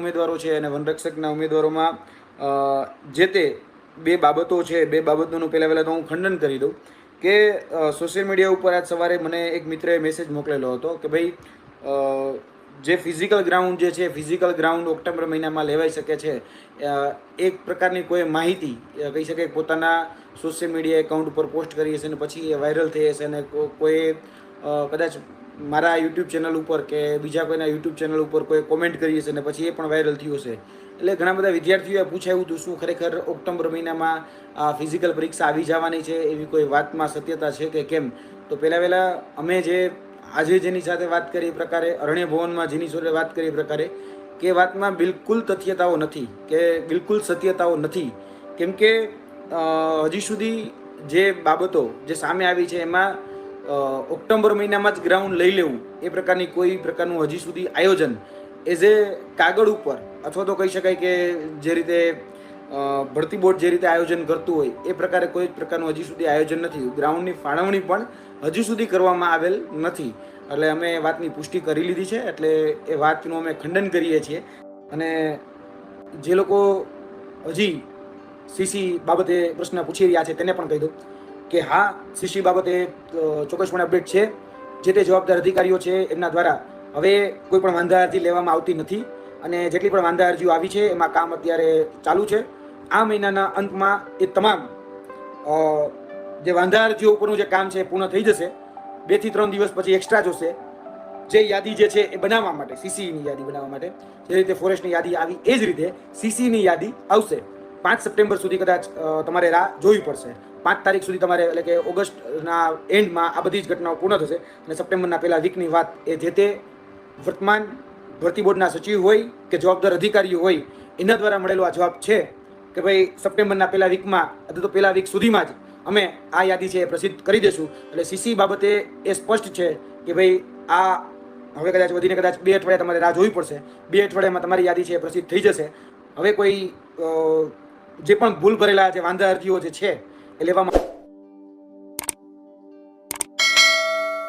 ઉમેદવારો છે અને વનરક્ષકના ઉમેદવારોમાં જે તે બે બાબતો છે, બે બાબતોનું પહેલાં તો હું ખંડન કરી દઉં કે સોશિયલ મીડિયા ઉપર આજ સવારે મને એક મિત્રએ મેસેજ મોકલેલો હતો કે ભાઈ જે ફિઝિકલ ગ્રાઉન્ડ જે છે, ફિઝિકલ ગ્રાઉન્ડ ઓક્ટોબર મહિનામાં લેવાઈ શકે છે, એક પ્રકારની કોઈ માહિતી કહી શકે પોતાના સોશિયલ મીડિયા એકાઉન્ટ ઉપર પોસ્ટ કરી હશે અને પછી એ વાયરલ થઈ હશે અને કોઈ કદાચ મારા યુટ્યુબ ચેનલ ઉપર કે બીજા કોઈના યુટ્યુબ ચેનલ ઉપર કોઈ કોમેન્ટ કરી હશે અને પછી એ પણ વાયરલ થયું હશે. એટલે ઘણા બધા વિદ્યાર્થીઓએ પૂછાયું હતું શું ખરેખર ઓક્ટોબર મહિનામાં ફિઝિકલ પરીક્ષા આવી જવાની છે, એવી કોઈ વાતમાં સત્યતા છે કે કેમ. તો પહેલાં અમે જે આજે જેની સાથે વાત કરી એ પ્રકારે, અરણ્ય ભવનમાં જેની સાથે વાત કરી એ પ્રકારે, કે વાતમાં બિલકુલ તથ્યતાઓ નથી કે બિલકુલ સત્યતાઓ નથી. કેમ કે હજી સુધી જે બાબતો જે સામે આવી છે એમાં ઓક્ટોબર મહિનામાં જ ગ્રાઉન્ડ લઈ લેવું એ પ્રકારની કોઈ પ્રકારનું હજી સુધી આયોજન એઝ એ કાગળ ઉપર અથવા તો કહી શકાય કે જે રીતે ભરતી બોર્ડ જે રીતે આયોજન કરતું હોય એ પ્રકારે કોઈ પ્રકારનું હજી સુધી આયોજન નથી. ગ્રાઉન્ડની ફાળવણી પણ હજી સુધી કરવામાં આવેલ નથી. એટલે અમે વાતની પુષ્ટિ કરી લીધી છે, એટલે એ વાતનું અમે ખંડન કરીએ છીએ. અને જે લોકો હજી સીસી બાબતે પ્રશ્ન પૂછી રહ્યા છે તેને પણ કહી દઉં કે હા, સીસી બાબતે ચોક્કસપણે અપડેટ છે. જે તે જવાબદાર અધિકારીઓ છે એમના દ્વારા હવે કોઈ પણ વાંધા અરજી લેવામાં આવતી નથી અને જેટલી પણ વાંધા અરજીઓ આવી છે એમાં કામ અત્યારે ચાલુ છે. આ મહિનાના અંતમાં એ તમામ જે વાંધા અરજીઓ ઉપરનું જે કામ છે એ પૂર્ણ થઈ જશે. 2 થી 3 દિવસ પછી એક્સ્ટ્રા જોશે જે યાદી જે છે એ બનાવવા માટે, સીસીની યાદી બનાવવા માટે. જે રીતે ફોરેસ્ટની યાદી આવી એ જ રીતે સીસીની યાદી આવશે. 5 સપ્ટેમ્બર સુધી કદાચ તમારે રાહ જોવી પડશે. 5 તારીખ સુધી તમારે, એટલે કે ઓગસ્ટના એન્ડમાં આ બધી જ ઘટનાઓ પૂર્ણ થશે અને સપ્ટેમ્બરના પહેલા વીકની વાત એ જે તે વર્તમાન ભરતી બોર્ડના સચિવ હોય કે જવાબદાર અધિકારીઓ હોય એના દ્વારા મળેલો આ જવાબ છે કે ભાઈ સપ્ટેમ્બરના પહેલા વીકમાં અથવા તો પહેલા વીક સુધીમાં જ અમે આ યાદી છે એ પ્રસિદ્ધ કરી દઈશું. એટલે સીસી બાબતે એ સ્પષ્ટ છે કે ભાઈ આ હવે કદાચ વધીને કદાચ 2 અઠવાડિયા તમારે રાહ જોવી પડશે. 2 અઠવાડિયામાં તમારી યાદી છે એ પ્રસિદ્ધ થઈ જશે. હવે કોઈ જે પણ ભૂલ ભરેલા જે વાંધા અરજીઓ જે છે એ લેવામાં